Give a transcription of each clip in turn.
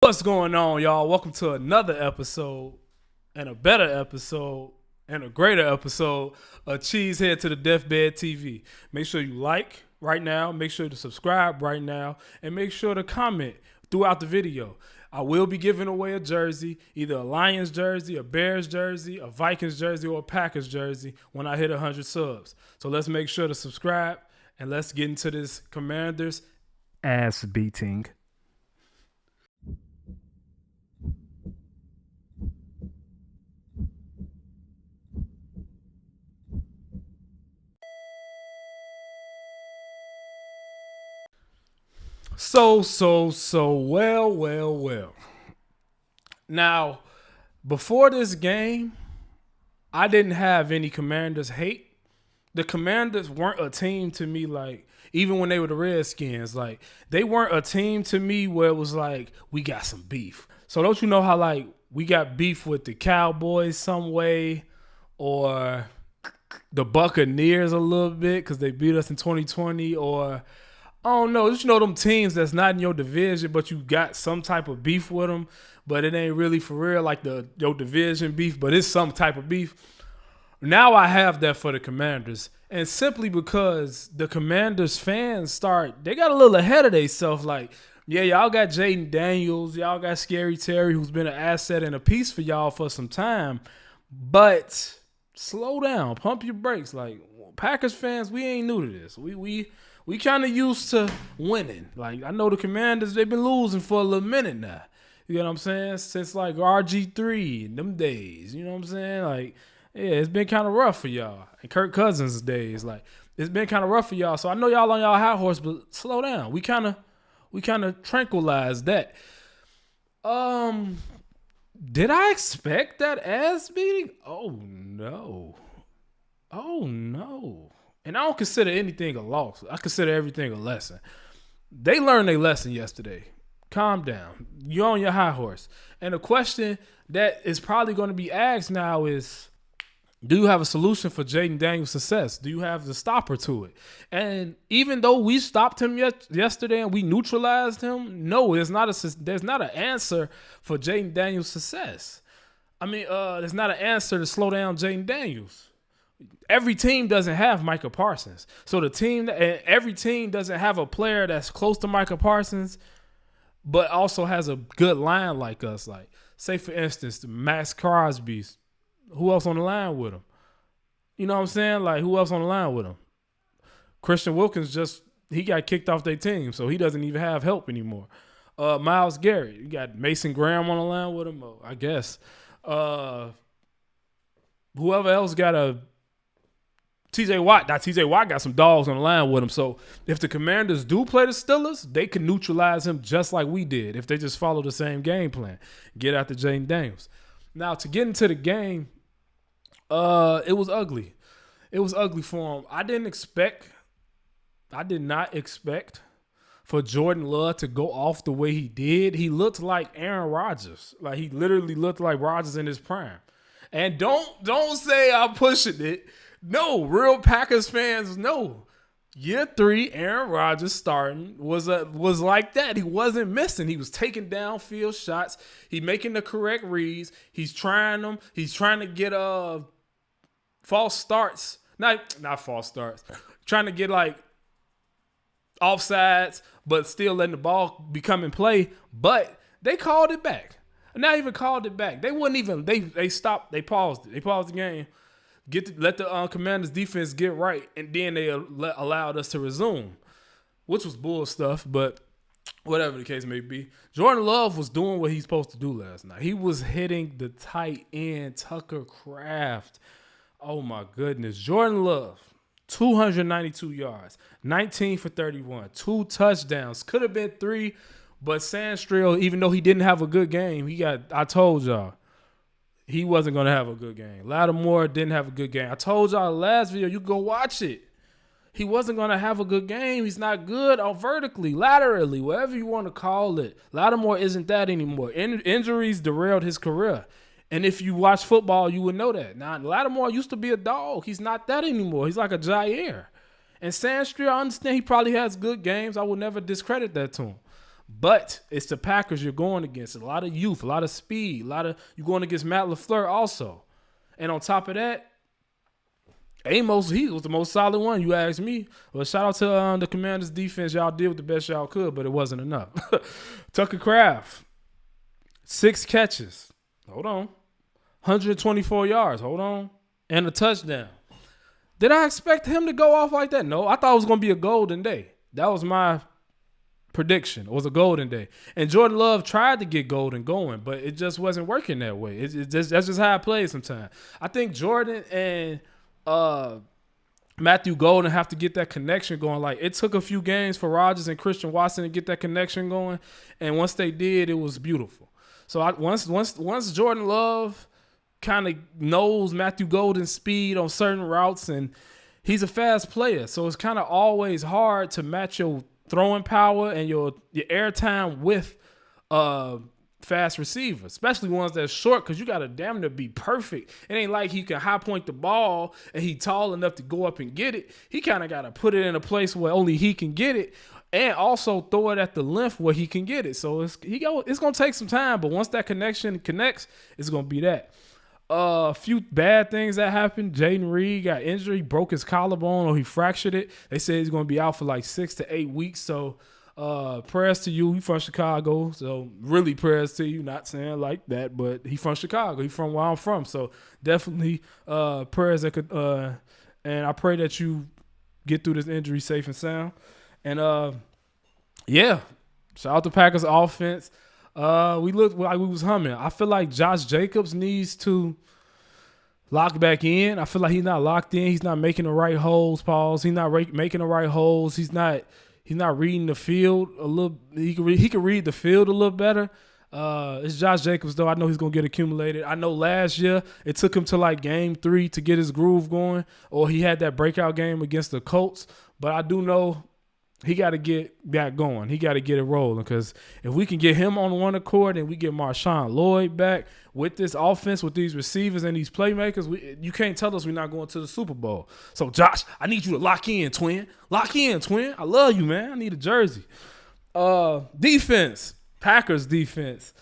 What's going on, y'all? Welcome to another episode and a better episode and a greater episode of CheeseHead to the DeathBed TV. Make sure you like right now, make sure to subscribe right now, and make sure to comment throughout the video. I will be giving away a jersey, either a Lions jersey, a Bears jersey, a Vikings jersey, or a Packers jersey when I hit 100 subs. So let's make sure to subscribe and let's get into this Commanders ass beating. Well. Now, before this game, I didn't have any Commanders hate. The Commanders weren't a team to me, like, even when they were the Redskins, like, they weren't a team to me where it was like, we got some beef. So don't you know how, like, we got beef with the Cowboys some way, or the Buccaneers a little bit because they beat us in 2020, or I don't know, just them teams that's not in your division, but you got some type of beef with them, but it ain't really for real like your division beef, but it's some type of beef. Now I have that for the Commanders, and simply because the Commanders fans they got a little ahead of themselves. Like, yeah, y'all got Jayden Daniels, y'all got Scary Terry, who's been an asset and a piece for y'all for some time, but slow down, pump your brakes. Like, Packers fans, we ain't new to this. We kind of used to winning. Like, I know the Commanders, they've been losing for a little minute now. You know what I'm saying? Since, like, RG3 and them days. You know what I'm saying? Like, yeah, it's been kind of rough for y'all. And Kirk Cousins' days. Like, it's been kind of rough for y'all. So I know y'all on y'all high horse, but slow down. We kind of tranquilized that. Did I expect that ass beating? Oh, no. And I don't consider anything a loss. I consider everything a lesson. They learned their lesson yesterday. Calm down. You're on your high horse. And the question that is probably going to be asked now is, do you have a solution for Jayden Daniels' success? Do you have the stopper to it? And even though we stopped him yesterday and we neutralized him, no, there's not an answer for Jayden Daniels' success. I mean, there's not an answer to slow down Jayden Daniels. Every team doesn't have Micah Parsons. So every team doesn't have a player that's close to Micah Parsons, but also has a good line like us. Like, say, for instance, Max Crosby. Who else on the line with him? You know what I'm saying? Like, who else on the line with him? Christian Wilkins he got kicked off their team, so he doesn't even have help anymore. Myles Garrett. You got Mason Graham on the line with him, I guess. Whoever else got TJ Watt got some dogs on the line with him. So if the Commanders do play the Steelers, they can neutralize him just like we did if they just follow the same game plan. Get after Jayden Daniels. Now, to get into the game, it was ugly. It was ugly for him. I did not expect for Jordan Love to go off the way he did. He looked like Aaron Rodgers. Like, he literally looked like Rodgers in his prime. And don't say I'm pushing it. No, real Packers fans know. Year 3, Aaron Rodgers starting was like that. He wasn't missing. He was taking downfield shots. He making the correct reads. He's trying them. He's trying to get false starts. Not false starts. Trying to get, like, offsides, but still letting the ball become in play. But they called it back. Not even called it back. They wouldn't even. They stopped. They paused it. They paused the game. Let the Commanders defense get right, and then they allowed us to resume, which was bull stuff, but whatever the case may be. Jordan Love was doing what he's supposed to do last night. He was hitting the tight end, Tucker Kraft. Oh, my goodness. Jordan Love, 292 yards, 19 for 31, 2 touchdowns. Could have been 3, but Sandstrell, even though he didn't have a good game, I told y'all, he wasn't going to have a good game. Lattimore didn't have a good game. I told y'all last video, you go watch it. He wasn't going to have a good game. He's not good vertically, laterally, whatever you want to call it. Lattimore isn't that anymore. Injuries derailed his career. And if you watch football, you would know that. Now, Lattimore used to be a dog. He's not that anymore. He's like a Jair. And Sandstreet, I understand he probably has good games. I would never discredit that to him. But it's the Packers you're going against. A lot of youth, a lot of speed, you're going against Matt LaFleur also. And on top of that, Amos, he was the most solid one, you ask me. Well, shout out to the Commanders' defense. Y'all did the best y'all could, but it wasn't enough. Tucker Kraft, 6 catches. Hold on. 124 yards. Hold on. And a touchdown. Did I expect him to go off like that? No. I thought it was going to be a golden day. That was my prediction. It was a golden day. And Jordan Love tried to get golden going, but it just wasn't working that way. That's just how I play sometimes. I think Jordan and Matthew Golden have to get that connection going. Like, it took a few games for Rodgers and Christian Watson to get that connection going, and once they did, it was beautiful. So once Jordan Love kind of knows Matthew Golden's speed on certain routes, and he's a fast player, so it's kind of always hard to match your throwing power and your air time with fast receivers, especially ones that's short, because you got to damn near be perfect. It ain't like he can high point the ball and he tall enough to go up and get it. He kind of got to put it in a place where only he can get it, and also throw it at the length where he can get it. So it's going to take some time, but once that connection connects, it's going to be that. A few bad things that happened. Jayden Reed got injured. He broke his collarbone, or he fractured it. They said he's going to be out for like 6 to 8 weeks. So prayers to you. He from Chicago, so really prayers to you. Not saying like that, but he from Chicago. He from where I'm from, so definitely prayers that could. And I pray that you get through this injury safe and sound. And yeah, shout out to Packers offense. We looked like we was humming. I feel like Josh Jacobs needs to lock back in. I feel like he's not locked in. He's not making the right holes, Pauls. He's not making the right holes. He's not reading the field a little. He can read the field a little better. It's Josh Jacobs, though. I know he's going to get accumulated. I know last year it took him to like game 3 to get his groove going, or he had that breakout game against the Colts. But I do know he got to get that going. He got to get it rolling, because if we can get him on one accord and we get Marshawn Lloyd back with this offense, with these receivers and these playmakers, you can't tell us we're not going to the Super Bowl. So, Josh, I need you to lock in, twin. Lock in, twin. I love you, man. I need a jersey. Defense, Packers defense,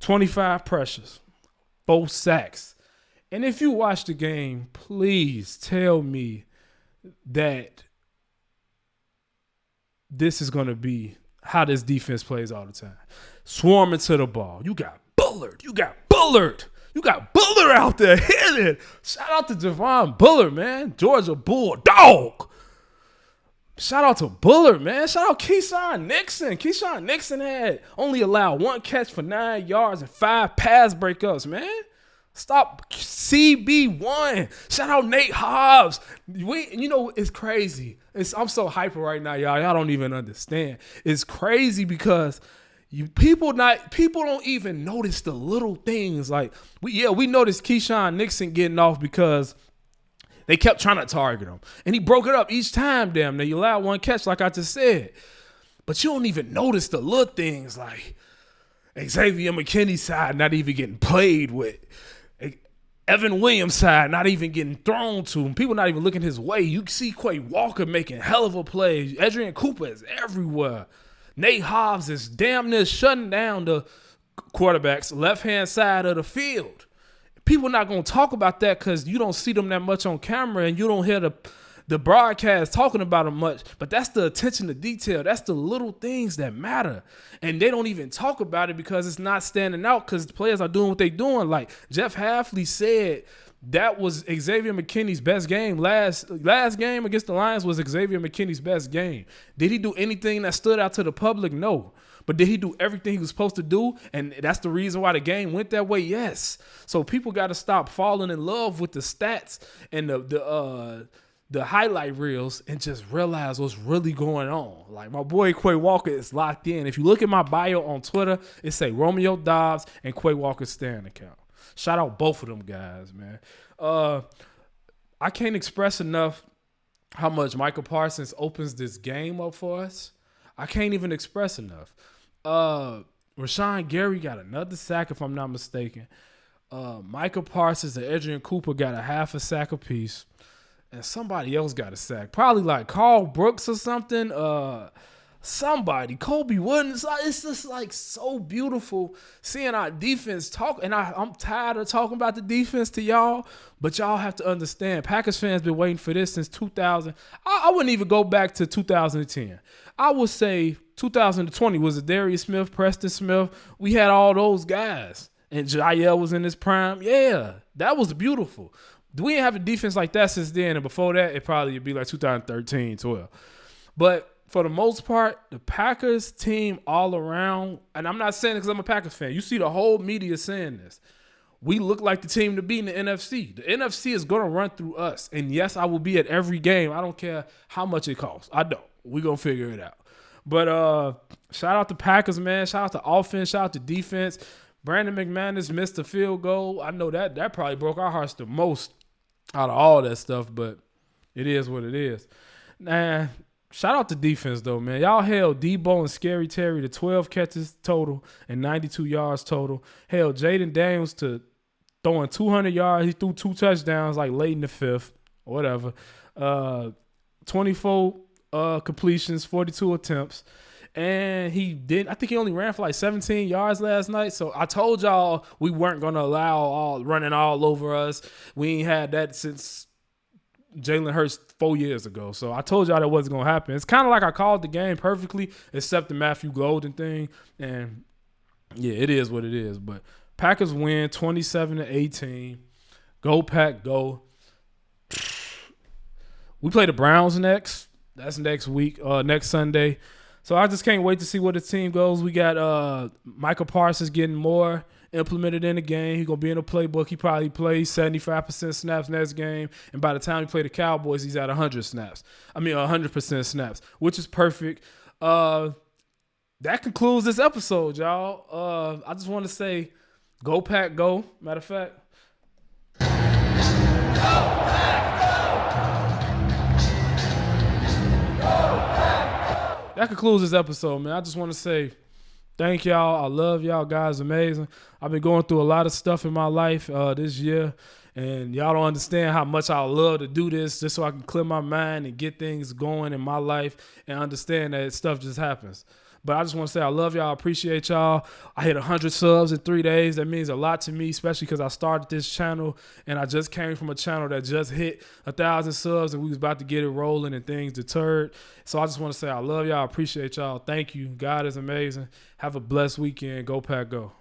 25 pressures, 4 sacks. And if you watch the game, please tell me that this is going to be how this defense plays all the time. Swarming to the ball. You got Bullard. You got Bullard out there hitting. Shout out to Javon Bullard, man. Georgia Bulldog. Shout out to Bullard, man. Shout out Keyshawn Nixon. Keyshawn Nixon had only allowed 1 catch for 9 yards and 5 pass breakups, man. Stop CB1. Shout out Nate Hobbs. It's crazy. I'm so hyper right now, y'all. Y'all don't even understand. It's crazy because people don't even notice the little things. Like we noticed Keyshawn Nixon getting off because they kept trying to target him, and he broke it up each time. Damn, now you allowed 1 catch, like I just said, but you don't even notice the little things, like Xavier McKinney's side not even getting played with. Evan Williams' side not even getting thrown to him. People not even looking his way. You see Quay Walker making hell of a play. Adrian Cooper is everywhere. Nate Hobbs is damn near shutting down the quarterback's left-hand side of the field. People not going to talk about that because you don't see them that much on camera, and you don't hear the broadcast talking about them much. But that's the attention to detail. That's the little things that matter. And they don't even talk about it because it's not standing out, because the players are doing what they're doing. Like Jeff Hafley said, that was Xavier McKinney's best game. Last game against the Lions was Xavier McKinney's best game. Did he do anything that stood out to the public? No. But did he do everything he was supposed to do? And that's the reason why the game went that way? Yes. So people got to stop falling in love with the stats and the highlight reels and just realize what's really going on. Like my boy Quay Walker is locked in. If you look at my bio on Twitter, it say Romeo Dobbs and Quay Walker's Stan account. Shout out both of them guys, man. I can't express enough how much Michael Parsons opens this game up for us. I can't even express enough. Rashawn Gary got another sack, if I'm not mistaken. Michael Parsons and Adrian Cooper got a half a sack apiece. And somebody else got a sack. Probably like Carl Brooks or something. somebody, Kobe Wooden. It's just like so beautiful seeing our defense talk. And I'm tired of talking about the defense to y'all, but y'all have to understand, Packers fans been waiting for this since 2000. I wouldn't even go back to 2010. I would say 2020 was a Darius Smith, Preston Smith. We had all those guys. And Jael was in his prime. Yeah, that was beautiful. We didn't have a defense like that since then. And before that, it probably would be like 2013, 12. But for the most part, the Packers team all around, and I'm not saying it because I'm a Packers fan. You see the whole media saying this. We look like the team to beat in the NFC. The NFC is going to run through us. And yes, I will be at every game. I don't care how much it costs. I don't. We're going to figure it out. But shout out to Packers, man. Shout out to offense. Shout out to defense. Brandon McManus missed a field goal. I know that probably broke our hearts the most out of all that stuff, but it is what it is. Nah, shout out to defense, though, man. Y'all held Debo and Scary Terry to 12 catches total and 92 yards total. Held Jayden Daniels to throwing 200 yards. He threw 2 touchdowns like late in the fifth or whatever. 24 completions, 42 attempts. And I think he only ran for like 17 yards last night. So I told y'all we weren't going to allow running all over us. We ain't had that since Jalen Hurts 4 years ago. So I told y'all that wasn't going to happen. It's kind of like I called the game perfectly, except the Matthew Golden thing. And yeah, it is what it is. But Packers win 27-18. Go Pack, go. We play the Browns next. That's next week, next Sunday. So I just can't wait to see where the team goes. We got Michael Parsons getting more implemented in the game. He's going to be in the playbook. He probably plays 75% snaps next game. And by the time he play the Cowboys, he's at 100 snaps. 100% snaps, which is perfect. That concludes this episode, y'all. I just want to say, go Pack, go. Matter of fact. Go Pack, that concludes this episode, man. I just want to say thank y'all. I love y'all guys. Amazing. I've been going through a lot of stuff in my life this year, and y'all don't understand how much I love to do this just so I can clear my mind and get things going in my life and understand that stuff just happens. But I just want to say I love y'all. I appreciate y'all. I hit 100 subs in 3 days. That means a lot to me, especially because I started this channel and I just came from a channel that just hit 1,000 subs and we was about to get it rolling and things deterred. So I just want to say I love y'all. I appreciate y'all. Thank you. God is amazing. Have a blessed weekend. Go Pack, go.